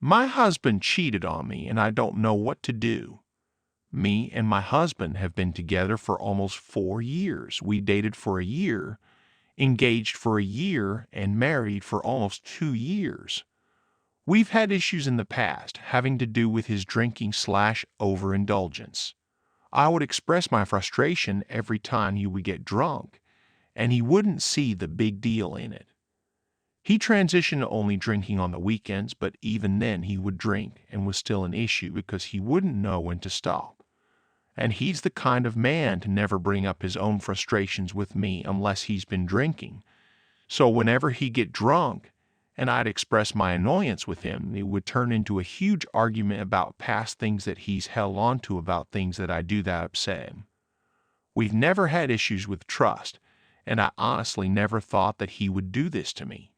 My husband cheated on me and I don't know what to do. Me and my husband have been together for almost 4 years. We dated for a year, engaged for a year, and married for almost 2 years. We've had issues in the past having to do with his drinking / overindulgence. I would express my frustration every time he would get drunk, and he wouldn't see the big deal in it. He transitioned to only drinking on the weekends, but even then he would drink and was still an issue because he wouldn't know when to stop. And he's the kind of man to never bring up his own frustrations with me unless he's been drinking. So whenever he'd get drunk and I'd express my annoyance with him, it would turn into a huge argument about past things that he's held on to about things that I do that upset him. We've never had issues with trust, and I honestly never thought that he would do this to me.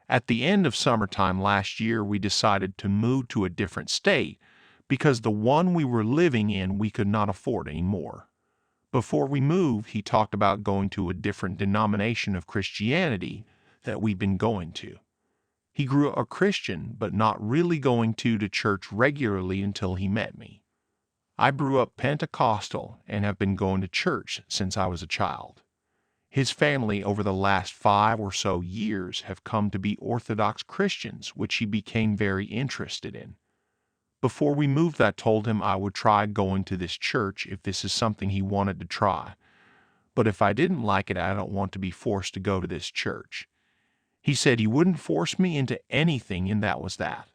At the end of summertime last year, we decided to move to a different state because the one we were living in we could not afford anymore. Before we moved, he talked about going to a different denomination of Christianity that we've been going to. He grew up a Christian, but not really going to church regularly until he met me. I grew up Pentecostal and have been going to church since I was a child. His family over the last 5 or so years have come to be Orthodox Christians, which he became very interested in. Before we moved, I told him I would try going to this church if this is something he wanted to try. But if I didn't like it, I don't want to be forced to go to this church. He said he wouldn't force me into anything, and that was that.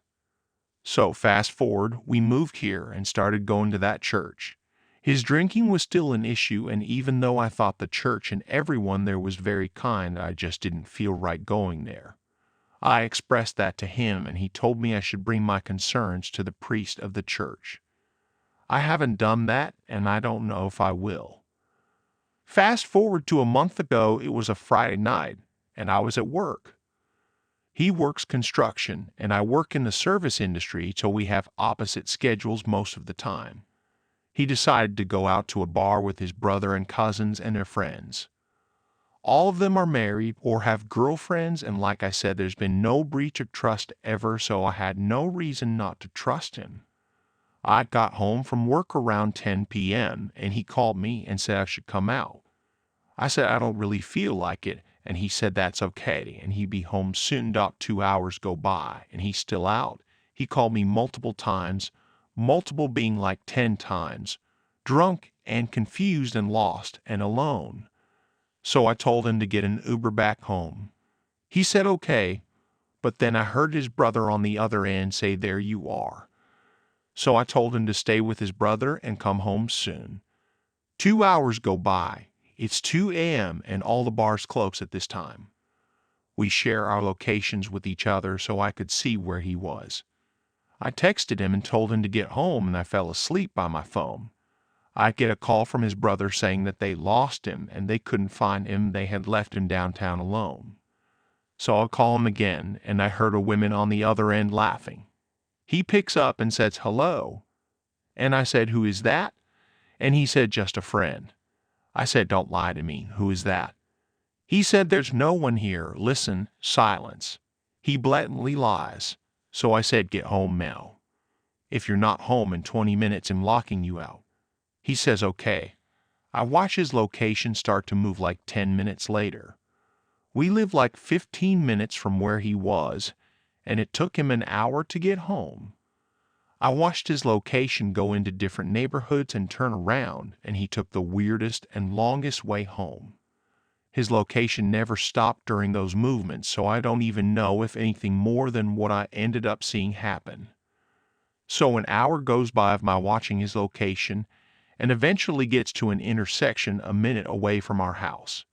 So fast forward, we moved here and started going to that church. His drinking was still an issue, and even though I thought the church and everyone there was very kind, I just didn't feel right going there. I expressed that to him, and he told me I should bring my concerns to the priest of the church. I haven't done that, and I don't know if I will. Fast forward to a month ago, it was a Friday night, and I was at work. He works construction, and I work in the service industry, so we have opposite schedules most of the time. He decided to go out to a bar with his brother and cousins and their friends. All of them are married or have girlfriends, and like I said, there's been no breach of trust ever, so I had no reason not to trust him. I got home from work around 10 p.m., and he called me and said I should come out. I said I don't really feel like it, and he said that's okay, and he'd be home soon. 2 hours go by, and he's still out. He called me multiple times, multiple being like 10 times, drunk and confused and lost and alone. So I told him to get an Uber back home. He said okay, but then I heard his brother on the other end say, "There you are." So I told him to stay with his brother and come home soon. 2 hours go by. It's 2 a.m. and all the bars close at this time. We share our locations with each other so I could see where he was. I texted him and told him to get home, and I fell asleep by my phone. I get a call from his brother saying that they lost him and they couldn't find him. They had left him downtown alone. So I'll call him again, and I heard a woman on the other end laughing. He picks up and says hello. And I said, "Who is that?" And he said, "Just a friend." I said, "Don't lie to me. Who is that?" He said, "There's no one here. Listen." Silence. He blatantly lies. So I said, "Get home now. If you're not home in 20 minutes, I'm locking you out." He says, "Okay." I watch his location start to move like 10 minutes later. We live like 15 minutes from where he was, and it took him an hour to get home. I watched his location go into different neighborhoods and turn around, and he took the weirdest and longest way home. His location never stopped during those movements, so I don't even know if anything more than what I ended up seeing happened. So an hour goes by of my watching his location, and eventually gets to an intersection a minute away from our house.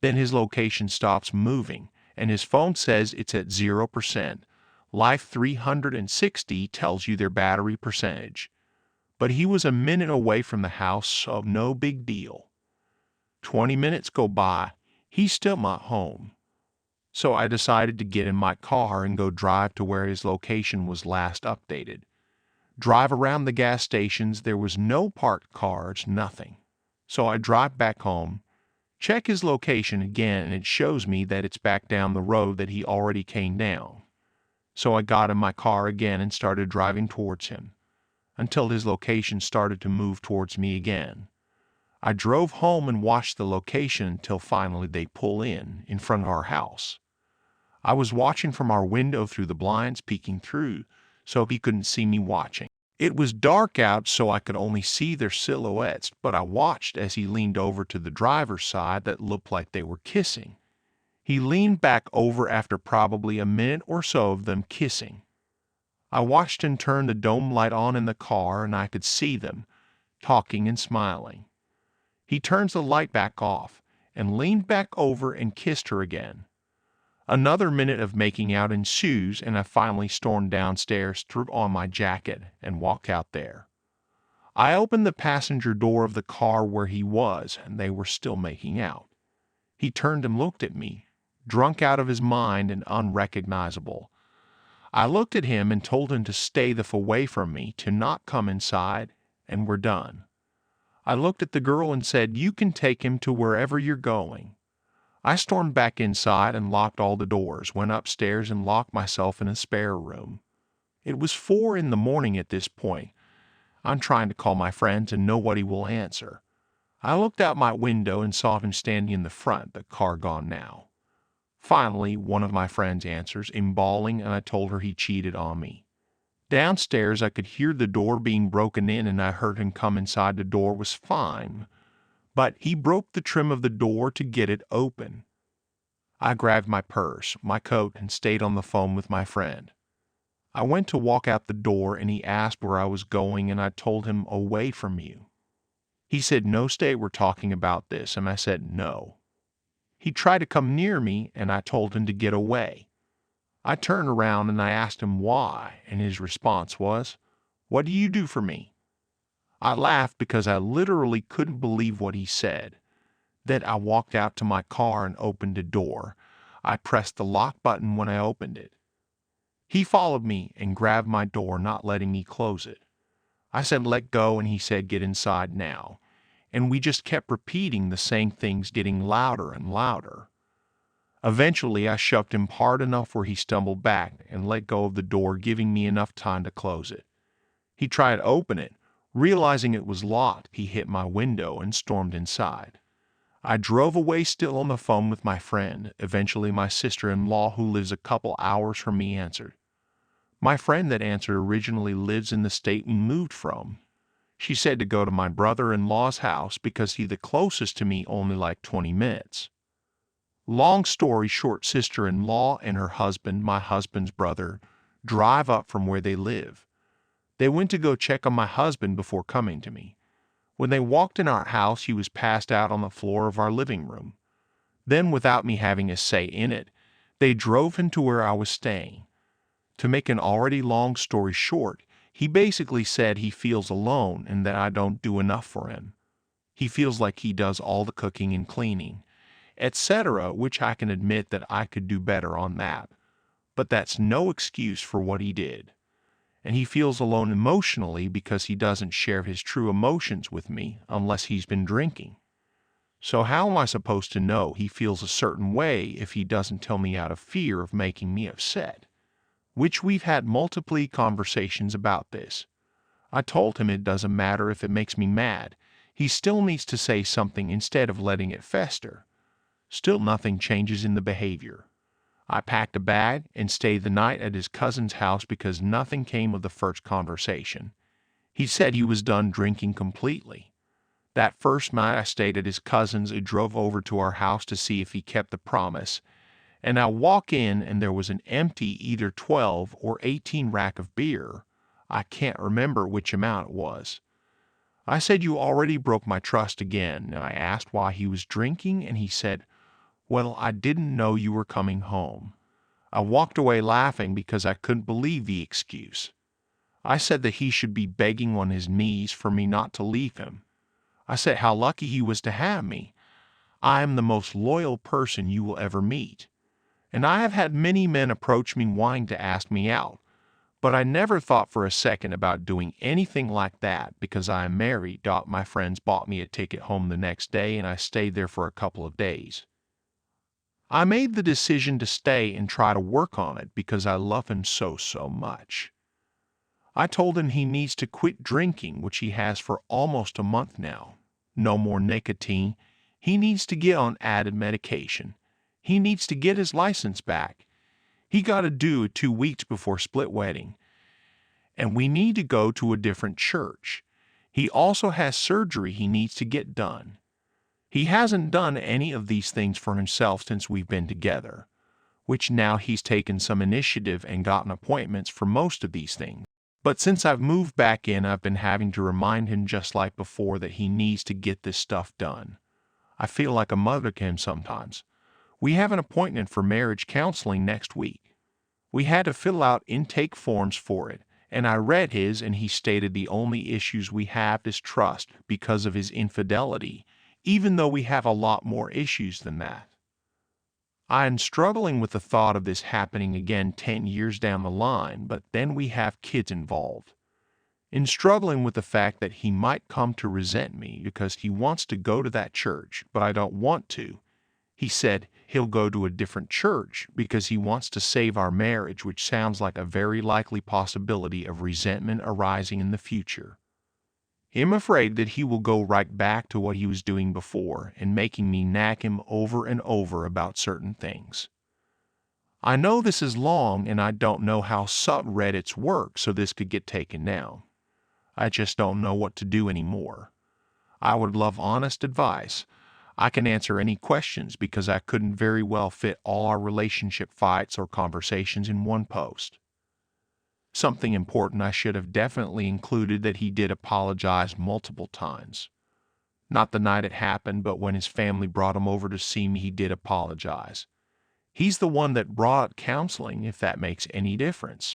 Then his location stops moving, and his phone says it's at 0%. Life 360 tells you their battery percentage. But he was a minute away from the house, so no big deal. 20 minutes go by, he's still not home. So I decided to get in my car and go drive to where his location was last updated. Drive around the gas stations, there was no parked cars, nothing. So I drive back home, check his location again, and it shows me that it's back down the road that he already came down. So I got in my car again and started driving towards him, until his location started to move towards me again. I drove home and watched the location until finally they pull in front of our house. I was watching from our window through the blinds, peeking through, so he couldn't see me watching. It was dark out, so I could only see their silhouettes, but I watched as he leaned over to the driver's side that looked like they were kissing. He leaned back over after probably a minute or so of them kissing. I watched him turn the dome light on in the car, and I could see them, talking and smiling. He turns the light back off, and leaned back over and kissed her again. Another minute of making out ensues, and I finally stormed downstairs, threw on my jacket, and walked out there. I opened the passenger door of the car where he was, and they were still making out. He turned and looked at me, drunk out of his mind and unrecognizable. I looked at him and told him to stay the f away from me, to not come inside, and we're done. I looked at the girl and said, "You can take him to wherever you're going." I stormed back inside and locked all the doors, went upstairs and locked myself in a spare room. It was 4 in the morning at this point. I'm trying to call my friends and nobody will answer. I looked out my window and saw him standing in the front, the car gone now. Finally, one of my friends answers, bawling, and I told her he cheated on me. Downstairs, I could hear the door being broken in, and I heard him come inside. The door was fine, but he broke the trim of the door to get it open. I grabbed my purse, my coat, and stayed on the phone with my friend. I went to walk out the door, and he asked where I was going, and I told him, "Away from you." He said, "No, stay, we're talking about this," and I said, "No." He tried to come near me, and I told him to get away. I turned around and I asked him why, and his response was, "What do you do for me?" I laughed because I literally couldn't believe what he said. Then I walked out to my car and opened the door. I pressed the lock button when I opened it. He followed me and grabbed my door, not letting me close it. I said, "Let go," and he said, "Get inside now." And we just kept repeating the same things, getting louder and louder. Eventually, I shoved him hard enough where he stumbled back and let go of the door, giving me enough time to close it. He tried to open it. Realizing it was locked, he hit my window and stormed inside. I drove away, still on the phone with my friend. Eventually, my sister-in-law, who lives a couple hours from me, answered. My friend that answered originally lives in the state we moved from. She said to go to my brother-in-law's house because he's the closest to me, only like 20 minutes. Long story short, sister-in-law and her husband, my husband's brother, drive up from where they live. They went to go check on my husband before coming to me. When they walked in our house, he was passed out on the floor of our living room. Then, without me having a say in it, they drove him to where I was staying. To make an already long story short, he basically said he feels alone and that I don't do enough for him. He feels like he does all the cooking and cleaning, etc., which I can admit that I could do better on that. But that's no excuse for what he did. And he feels alone emotionally because he doesn't share his true emotions with me unless he's been drinking. So how am I supposed to know he feels a certain way if he doesn't tell me out of fear of making me upset? Which we've had multiple conversations about this. I told him it doesn't matter if it makes me mad. He still needs to say something instead of letting it fester. Still nothing changes in the behavior. I packed a bag and stayed the night at his cousin's house because nothing came of the first conversation. He said he was done drinking completely. That first night I stayed at his cousin's and drove over to our house to see if he kept the promise. And I walk in and there was an empty either 12 or 18 rack of beer. I can't remember which amount it was. I said, "You already broke my trust again," and I asked why he was drinking, and he said, "Well, I didn't know you were coming home." I walked away laughing because I couldn't believe the excuse. I said that he should be begging on his knees for me not to leave him. I said how lucky he was to have me. I am the most loyal person you will ever meet. And I have had many men approach me wanting to ask me out, but I never thought for a second about doing anything like that because I am married. My friends bought me a ticket home the next day and I stayed there for a couple of days. I made the decision to stay and try to work on it because I love him so much. I told him he needs to quit drinking, which he has for almost a month now. No more nicotine. He needs to get on added medication. He needs to get his license back. He got to do it 2 weeks before split wedding. And we need to go to a different church. He also has surgery he needs to get done. He hasn't done any of these things for himself since we've been together, which now he's taken some initiative and gotten appointments for most of these things. But since I've moved back in, I've been having to remind him just like before that he needs to get this stuff done. I feel like a mother to him sometimes. We have an appointment for marriage counseling next week. We had to fill out intake forms for it, and I read his and he stated the only issues we have is trust because of his infidelity, even though we have a lot more issues than that. I am struggling with the thought of this happening again 10 years down the line, but then we have kids involved. In struggling with the fact that he might come to resent me because he wants to go to that church, but I don't want to. He said he'll go to a different church because he wants to save our marriage, which sounds like a very likely possibility of resentment arising in the future. I'm afraid that he will go right back to what he was doing before and making me nag him over and over about certain things. I know this is long and I don't know how subreddits work, so this could get taken down. I just don't know what to do anymore. I would love honest advice. I can answer any questions because I couldn't very well fit all our relationship fights or conversations in one post. Something important I should have definitely included that he did apologize multiple times. Not the night it happened, but when his family brought him over to see me, he did apologize. He's the one that brought counseling, if that makes any difference.